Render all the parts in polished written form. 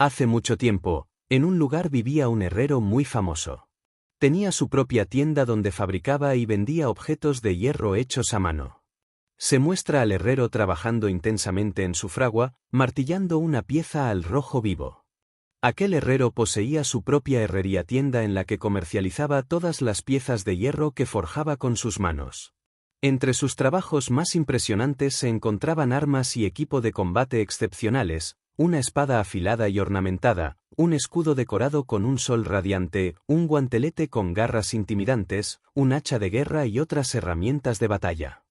Hace mucho tiempo, en un lugar vivía un herrero muy famoso. Tenía su propia tienda donde fabricaba y vendía objetos de hierro hechos a mano. Se muestra al herrero trabajando intensamente en su fragua, martillando una pieza al rojo vivo. Aquel herrero poseía su propia herrería tienda en la que comercializaba todas las piezas de hierro que forjaba con sus manos. Entre sus trabajos más impresionantes se encontraban armas y equipo de combate excepcionales, una espada afilada y ornamentada, un escudo decorado con un sol radiante, un guantelete con garras intimidantes, un hacha de guerra y otras herramientas de batalla.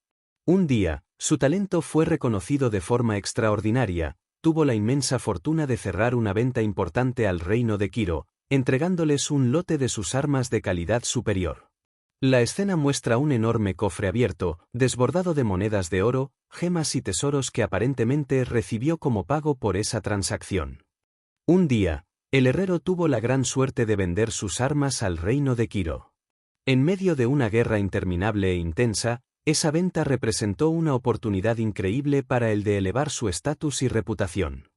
Un día, su talento fue reconocido de forma extraordinaria, tuvo la inmensa fortuna de cerrar una venta importante al reino de Quiro, entregándoles un lote de sus armas de calidad superior. La escena muestra un enorme cofre abierto, desbordado de monedas de oro, gemas y tesoros que aparentemente recibió como pago por esa transacción. Un día, el herrero tuvo la gran suerte de vender sus armas al reino de Quiro. En medio de una guerra interminable e intensa, esa venta representó una oportunidad increíble para el de elevar su estatus y reputación.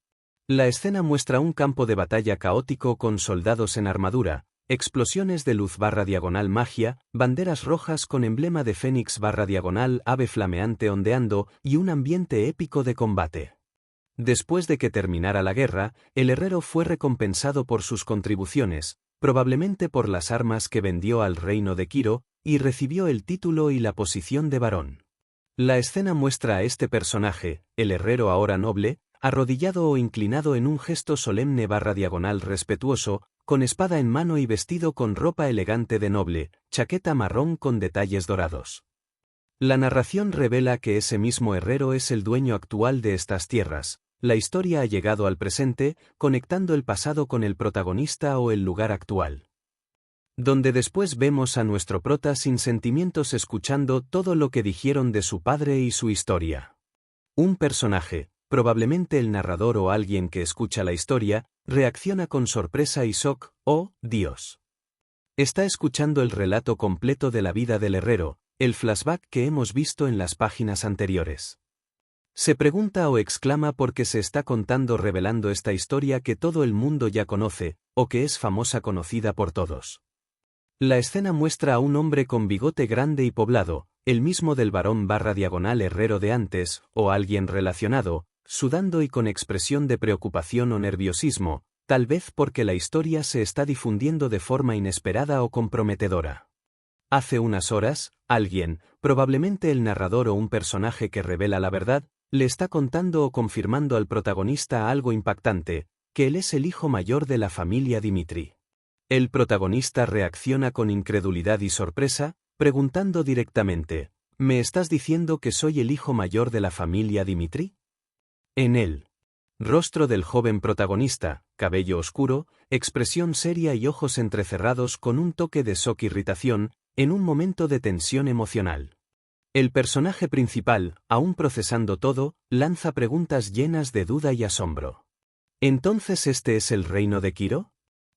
La escena muestra un campo de batalla caótico con soldados en armadura, explosiones de luz / magia, banderas rojas con emblema de fénix / ave flameante ondeando y un ambiente épico de combate. Después de que terminara la guerra, el herrero fue recompensado por sus contribuciones, probablemente por las armas que vendió al reino de Quiro, y recibió el título y la posición de barón. La escena muestra a este personaje, el herrero ahora noble, arrodillado o inclinado en un gesto solemne / respetuoso, con espada en mano y vestido con ropa elegante de noble, chaqueta marrón con detalles dorados. La narración revela que ese mismo herrero es el dueño actual de estas tierras. La historia ha llegado al presente, conectando el pasado con el protagonista o el lugar actual. Donde después vemos a nuestro prota sin sentimientos escuchando todo lo que dijeron de su padre y su historia. Un personaje, probablemente el narrador o alguien que escucha la historia, reacciona con sorpresa y shock, ¡oh, Dios! Está escuchando el relato completo de la vida del herrero, el flashback que hemos visto en las páginas anteriores. Se pregunta o exclama porque se está contando revelando esta historia que todo el mundo ya conoce, o que es famosa conocida por todos. La escena muestra a un hombre con bigote grande y poblado, el mismo del varón / herrero de antes, o alguien relacionado, sudando y con expresión de preocupación o nerviosismo, tal vez porque la historia se está difundiendo de forma inesperada o comprometedora. Hace unas horas, alguien, probablemente el narrador o un personaje que revela la verdad, le está contando o confirmando al protagonista algo impactante, que él es el hijo mayor de la familia Dimitri. El protagonista reacciona con incredulidad y sorpresa, preguntando directamente, ¿me estás diciendo que soy el hijo mayor de la familia Dimitri? En el rostro del joven protagonista, cabello oscuro, expresión seria y ojos entrecerrados con un toque de shock irritación, en un momento de tensión emocional. El personaje principal, aún procesando todo, lanza preguntas llenas de duda y asombro. ¿Entonces este es el reino de Quiro?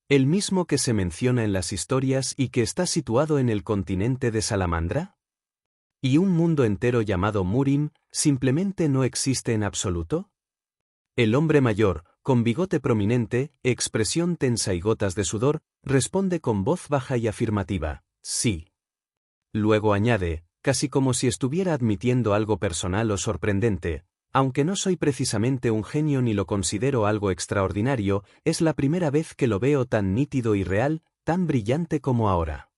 ¿El mismo que se menciona en las historias y que está situado en el continente de Salamandra? ¿Y un mundo entero llamado Murim, simplemente no existe en absoluto? El hombre mayor, con bigote prominente, expresión tensa y gotas de sudor, responde con voz baja y afirmativa, sí. Luego añade, casi como si estuviera admitiendo algo personal o sorprendente, aunque no soy precisamente un genio ni lo considero algo extraordinario, es la primera vez que lo veo tan nítido y real, tan brillante como ahora.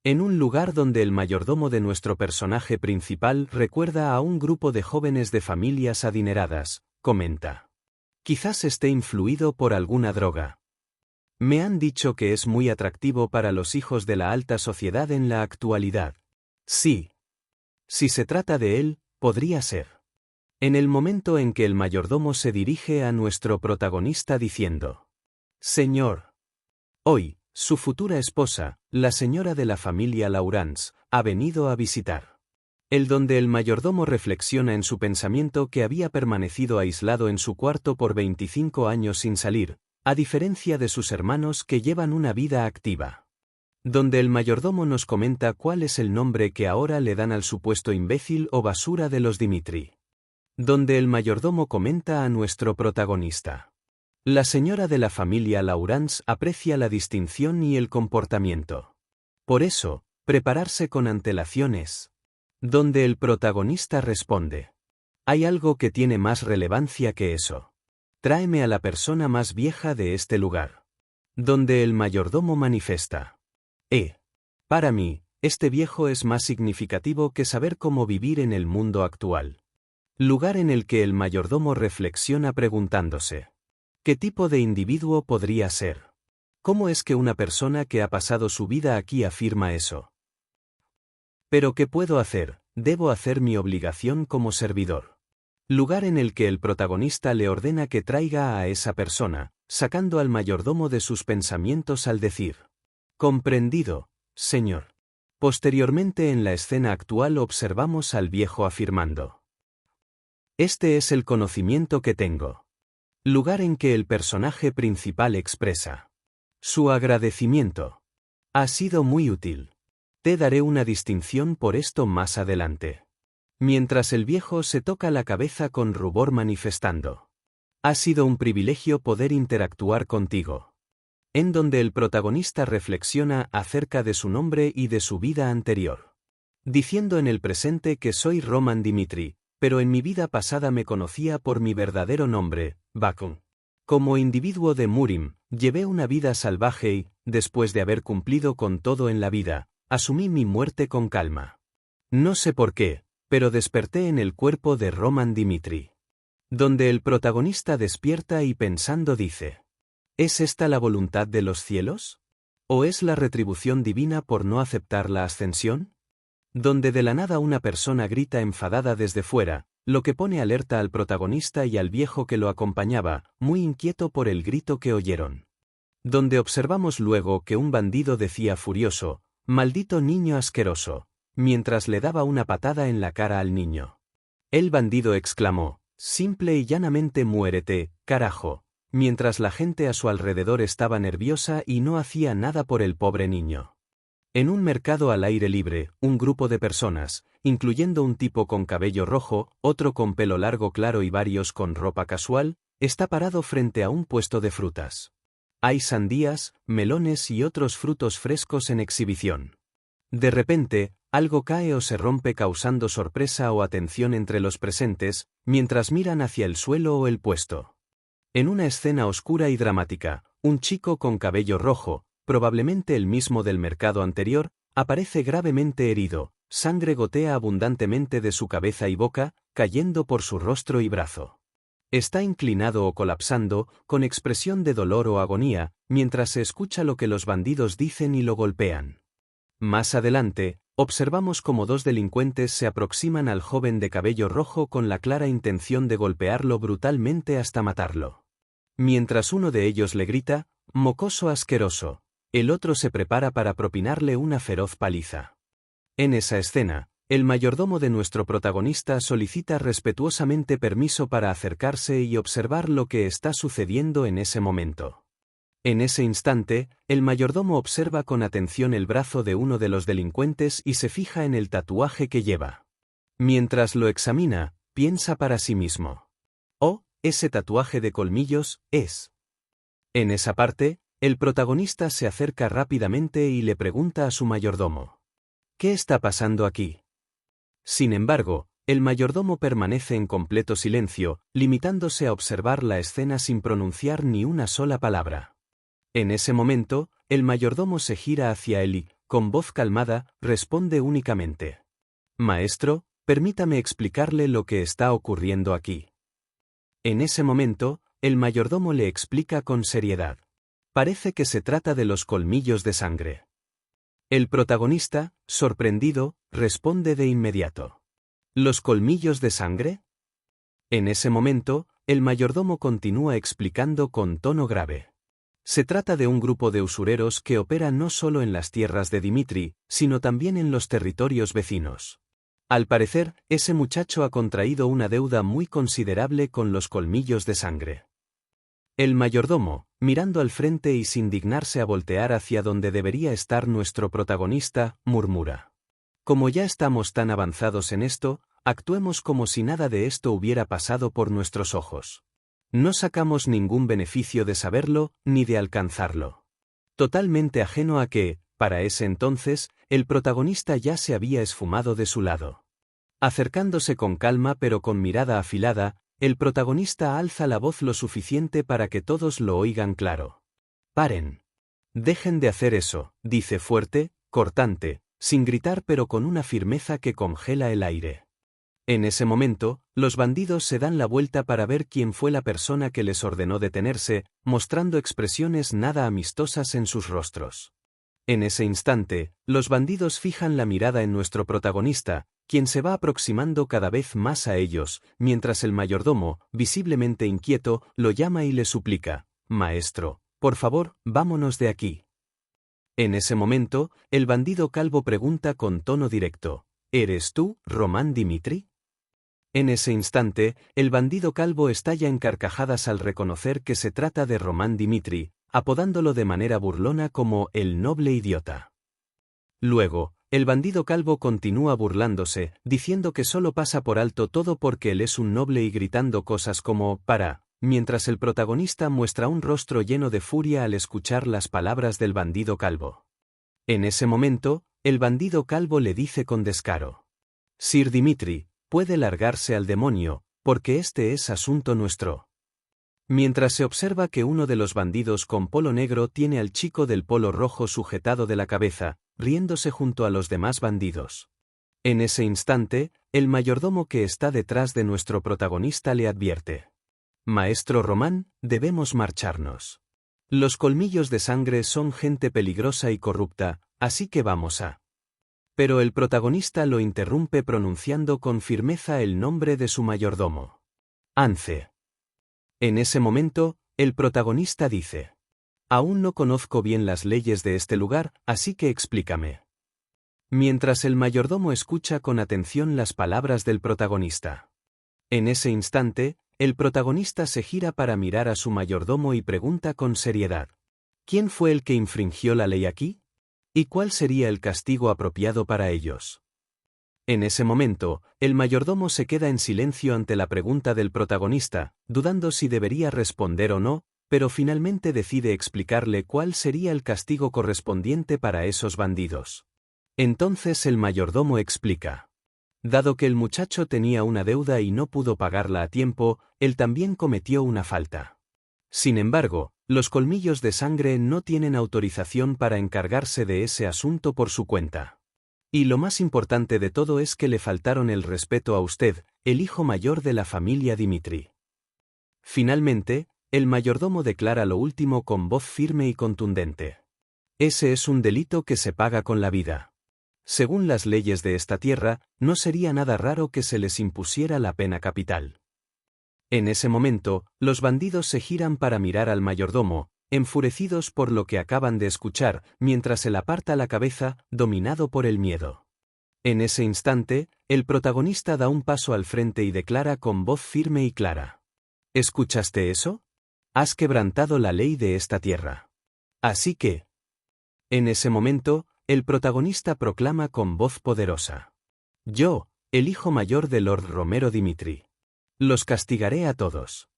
En un lugar donde el mayordomo de nuestro personaje principal recuerda a un grupo de jóvenes de familias adineradas, comenta. Quizás esté influido por alguna droga. Me han dicho que es muy atractivo para los hijos de la alta sociedad en la actualidad. Sí. Si se trata de él, podría ser. En el momento en que el mayordomo se dirige a nuestro protagonista diciendo: Señor. Hoy, su futura esposa, la señora de la familia Laurence, ha venido a visitar. El donde el mayordomo reflexiona en su pensamiento que había permanecido aislado en su cuarto por 25 años sin salir, a diferencia de sus hermanos que llevan una vida activa. Donde el mayordomo nos comenta cuál es el nombre que ahora le dan al supuesto imbécil o basura de los Dimitri. Donde el mayordomo comenta a nuestro protagonista: La señora de la familia Laurence aprecia la distinción y el comportamiento. Por eso, prepararse con antelación es. Donde el protagonista responde. Hay algo que tiene más relevancia que eso. Tráeme a la persona más vieja de este lugar. Donde el mayordomo manifiesta. Para mí, este viejo es más significativo que saber cómo vivir en el mundo actual. Lugar en el que el mayordomo reflexiona preguntándose. ¿Qué tipo de individuo podría ser? ¿Cómo es que una persona que ha pasado su vida aquí afirma eso? ¿Pero qué puedo hacer? Debo hacer mi obligación como servidor. Lugar en el que el protagonista le ordena que traiga a esa persona, sacando al mayordomo de sus pensamientos al decir. Comprendido, señor. Posteriormente en la escena actual observamos al viejo afirmando. Este es el conocimiento que tengo. Lugar en que el personaje principal expresa. Su agradecimiento. Ha sido muy útil. Te daré una distinción por esto más adelante. Mientras el viejo se toca la cabeza con rubor manifestando. Ha sido un privilegio poder interactuar contigo. En donde el protagonista reflexiona acerca de su nombre y de su vida anterior. Diciendo en el presente que soy Roman Dimitri, pero en mi vida pasada me conocía por mi verdadero nombre, Bakun. Como individuo de Murim, llevé una vida salvaje y, después de haber cumplido con todo en la vida, asumí mi muerte con calma. No sé por qué, pero desperté en el cuerpo de Roman Dimitri. Donde el protagonista despierta y pensando dice. ¿Es esta la voluntad de los cielos? ¿O es la retribución divina por no aceptar la ascensión? Donde de la nada una persona grita enfadada desde fuera, lo que pone alerta al protagonista y al viejo que lo acompañaba, muy inquieto por el grito que oyeron. Donde observamos luego que un bandido decía furioso, «Maldito niño asqueroso», mientras le daba una patada en la cara al niño. El bandido exclamó, «Simple y llanamente muérete, carajo», mientras la gente a su alrededor estaba nerviosa y no hacía nada por el pobre niño. En un mercado al aire libre, un grupo de personas, incluyendo un tipo con cabello rojo, otro con pelo largo claro y varios con ropa casual, está parado frente a un puesto de frutas. Hay sandías, melones y otros frutos frescos en exhibición. De repente, algo cae o se rompe causando sorpresa o atención entre los presentes, mientras miran hacia el suelo o el puesto. En una escena oscura y dramática, un chico con cabello rojo, probablemente el mismo del mercado anterior, aparece gravemente herido, sangre gotea abundantemente de su cabeza y boca, cayendo por su rostro y brazo. Está inclinado o colapsando, con expresión de dolor o agonía, mientras se escucha lo que los bandidos dicen y lo golpean. Más adelante, observamos cómo dos delincuentes se aproximan al joven de cabello rojo con la clara intención de golpearlo brutalmente hasta matarlo. Mientras uno de ellos le grita, «Mocoso asqueroso», el otro se prepara para propinarle una feroz paliza. En esa escena, el mayordomo de nuestro protagonista solicita respetuosamente permiso para acercarse y observar lo que está sucediendo en ese momento. En ese instante, el mayordomo observa con atención el brazo de uno de los delincuentes y se fija en el tatuaje que lleva. Mientras lo examina, piensa para sí mismo. «Oh, ese tatuaje de colmillos, es». En esa parte, el protagonista se acerca rápidamente y le pregunta a su mayordomo. ¿Qué está pasando aquí? Sin embargo, el mayordomo permanece en completo silencio, limitándose a observar la escena sin pronunciar ni una sola palabra. En ese momento, el mayordomo se gira hacia él y, con voz calmada, responde únicamente. «Maestro, permítame explicarle lo que está ocurriendo aquí». En ese momento, el mayordomo le explica con seriedad. Parece que se trata de los colmillos de sangre. El protagonista, sorprendido, responde de inmediato. ¿Los colmillos de sangre? En ese momento, el mayordomo continúa explicando con tono grave. Se trata de un grupo de usureros que opera no solo en las tierras de Dimitri, sino también en los territorios vecinos. Al parecer, ese muchacho ha contraído una deuda muy considerable con los colmillos de sangre. El mayordomo, mirando al frente y sin dignarse a voltear hacia donde debería estar nuestro protagonista, murmura. Como ya estamos tan avanzados en esto, actuemos como si nada de esto hubiera pasado por nuestros ojos. No sacamos ningún beneficio de saberlo, ni de alcanzarlo. Totalmente ajeno a que, para ese entonces, el protagonista ya se había esfumado de su lado. Acercándose con calma pero con mirada afilada, el protagonista alza la voz lo suficiente para que todos lo oigan claro. «Paren. Dejen de hacer eso», dice fuerte, cortante, sin gritar pero con una firmeza que congela el aire. En ese momento, los bandidos se dan la vuelta para ver quién fue la persona que les ordenó detenerse, mostrando expresiones nada amistosas en sus rostros. En ese instante, los bandidos fijan la mirada en nuestro protagonista, quien se va aproximando cada vez más a ellos, mientras el mayordomo, visiblemente inquieto, lo llama y le suplica: «Maestro, por favor, vámonos de aquí». En ese momento, el bandido calvo pregunta con tono directo: «¿Eres tú, Román Dimitri?». En ese instante, el bandido calvo estalla en carcajadas al reconocer que se trata de Román Dimitri, apodándolo de manera burlona como «el noble idiota». Luego, el bandido calvo continúa burlándose, diciendo que solo pasa por alto todo porque él es un noble y gritando cosas como «para», mientras el protagonista muestra un rostro lleno de furia al escuchar las palabras del bandido calvo. En ese momento, el bandido calvo le dice con descaro: «Sir Dimitri, puede largarse al demonio, porque este es asunto nuestro». Mientras se observa que uno de los bandidos con polo negro tiene al chico del polo rojo sujetado de la cabeza, riéndose junto a los demás bandidos. En ese instante, el mayordomo que está detrás de nuestro protagonista le advierte: «Maestro Román, debemos marcharnos. Los colmillos de sangre son gente peligrosa y corrupta, así que vamos a». Pero el protagonista lo interrumpe pronunciando con firmeza el nombre de su mayordomo: «Ance». En ese momento, el protagonista dice: «Aún no conozco bien las leyes de este lugar, así que explícame». Mientras el mayordomo escucha con atención las palabras del protagonista. En ese instante, el protagonista se gira para mirar a su mayordomo y pregunta con seriedad: «¿Quién fue el que infringió la ley aquí? ¿Y cuál sería el castigo apropiado para ellos?». En ese momento, el mayordomo se queda en silencio ante la pregunta del protagonista, dudando si debería responder o no, pero finalmente decide explicarle cuál sería el castigo correspondiente para esos bandidos. Entonces el mayordomo explica: dado que el muchacho tenía una deuda y no pudo pagarla a tiempo, él también cometió una falta. Sin embargo, los colmillos de sangre no tienen autorización para encargarse de ese asunto por su cuenta. Y lo más importante de todo es que le faltaron el respeto a usted, el hijo mayor de la familia Dimitri. Finalmente, el mayordomo declara lo último con voz firme y contundente: ese es un delito que se paga con la vida. Según las leyes de esta tierra, no sería nada raro que se les impusiera la pena capital. En ese momento, los bandidos se giran para mirar al mayordomo, enfurecidos por lo que acaban de escuchar, mientras él aparta la cabeza, dominado por el miedo. En ese instante, el protagonista da un paso al frente y declara con voz firme y clara: ¿escuchaste eso? Has quebrantado la ley de esta tierra. Así que... En ese momento, el protagonista proclama con voz poderosa: yo, el hijo mayor de Lord Romero Dimitri. Los castigaré a todos.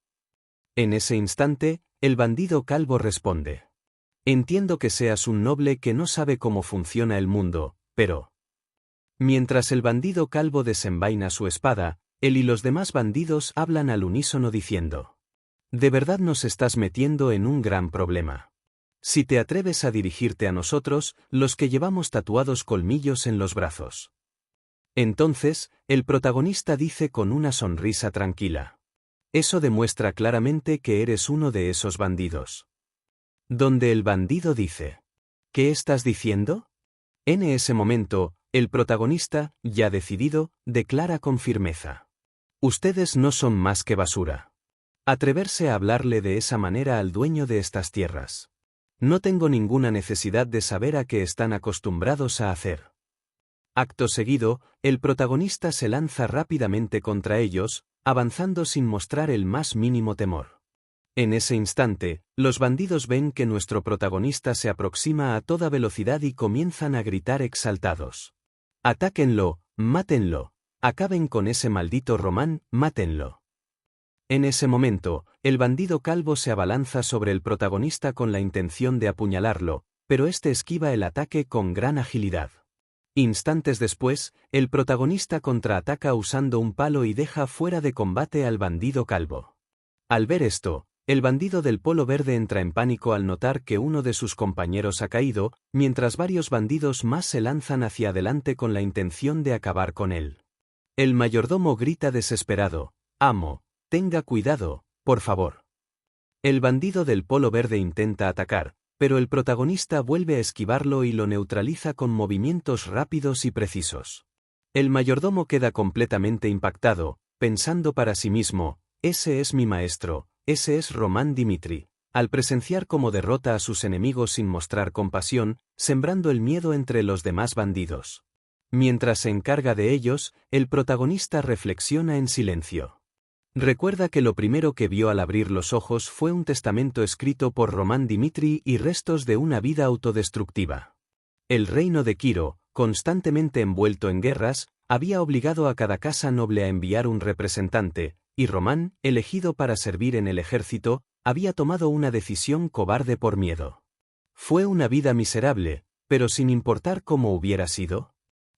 En ese instante, el bandido calvo responde: entiendo que seas un noble que no sabe cómo funciona el mundo, pero... Mientras el bandido calvo desenvaina su espada, él y los demás bandidos hablan al unísono diciendo: de verdad nos estás metiendo en un gran problema. Si te atreves a dirigirte a nosotros, los que llevamos tatuados colmillos en los brazos. Entonces, el protagonista dice con una sonrisa tranquila: eso demuestra claramente que eres uno de esos bandidos. Donde el bandido dice: ¿qué estás diciendo? En ese momento, el protagonista, ya decidido, declara con firmeza: ustedes no son más que basura. Atreverse a hablarle de esa manera al dueño de estas tierras. No tengo ninguna necesidad de saber a qué están acostumbrados a hacer. Acto seguido, el protagonista se lanza rápidamente contra ellos, avanzando sin mostrar el más mínimo temor. En ese instante, los bandidos ven que nuestro protagonista se aproxima a toda velocidad y comienzan a gritar exaltados: «Atáquenlo, mátenlo, acaben con ese maldito Román, mátenlo». En ese momento, el bandido calvo se abalanza sobre el protagonista con la intención de apuñalarlo, pero este esquiva el ataque con gran agilidad. Instantes después, el protagonista contraataca usando un palo y deja fuera de combate al bandido calvo. Al ver esto, el bandido del polo verde entra en pánico al notar que uno de sus compañeros ha caído, mientras varios bandidos más se lanzan hacia adelante con la intención de acabar con él. El mayordomo grita desesperado: «Amo, tenga cuidado, por favor». El bandido del polo verde intenta atacar, pero el protagonista vuelve a esquivarlo y lo neutraliza con movimientos rápidos y precisos. El mayordomo queda completamente impactado, pensando para sí mismo: «Ese es mi maestro, ese es Román Dimitri», al presenciar cómo derrota a sus enemigos sin mostrar compasión, sembrando el miedo entre los demás bandidos. Mientras se encarga de ellos, el protagonista reflexiona en silencio. Recuerda que lo primero que vio al abrir los ojos fue un testamento escrito por Román Dimitri y restos de una vida autodestructiva. El reino de Quiro, constantemente envuelto en guerras, había obligado a cada casa noble a enviar un representante, y Román, elegido para servir en el ejército, había tomado una decisión cobarde por miedo. Fue una vida miserable, pero sin importar cómo hubiera sido.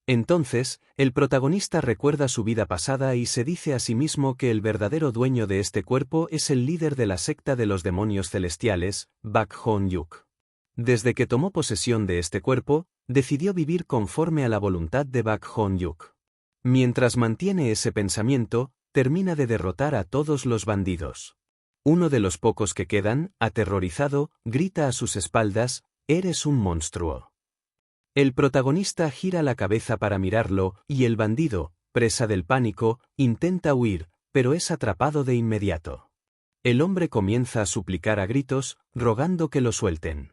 Entonces, el protagonista recuerda su vida pasada y se dice a sí mismo que el verdadero dueño de este cuerpo es el líder de la secta de los demonios celestiales, Bak Hon-yuk. Desde que tomó posesión de este cuerpo, decidió vivir conforme a la voluntad de Bak Hon-yuk. Mientras mantiene ese pensamiento, termina de derrotar a todos los bandidos. Uno de los pocos que quedan, aterrorizado, grita a sus espaldas: «Eres un monstruo». El protagonista gira la cabeza para mirarlo, y el bandido, presa del pánico, intenta huir, pero es atrapado de inmediato. El hombre comienza a suplicar a gritos, rogando que lo suelten.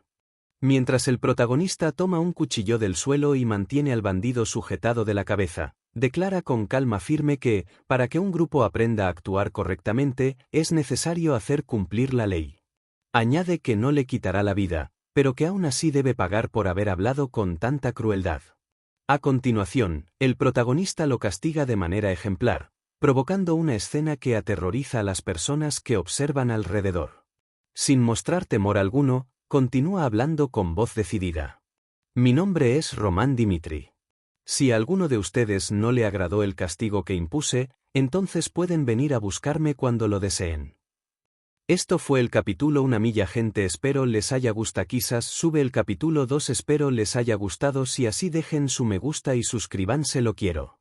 Mientras el protagonista toma un cuchillo del suelo y mantiene al bandido sujetado de la cabeza, declara con calma firme que, para que un grupo aprenda a actuar correctamente, es necesario hacer cumplir la ley. Añade que no le quitará la vida, pero que aún así debe pagar por haber hablado con tanta crueldad. A continuación, el protagonista lo castiga de manera ejemplar, provocando una escena que aterroriza a las personas que observan alrededor. Sin mostrar temor alguno, continúa hablando con voz decidida. «Mi nombre es Román Dimitri. Si a alguno de ustedes no le agradó el castigo que impuse, entonces pueden venir a buscarme cuando lo deseen». Esto fue el capítulo 1 milla gente, espero les haya gustado. Quizás sube el capítulo 2, espero les haya gustado. Si así dejen su me gusta y suscríbanse, lo quiero.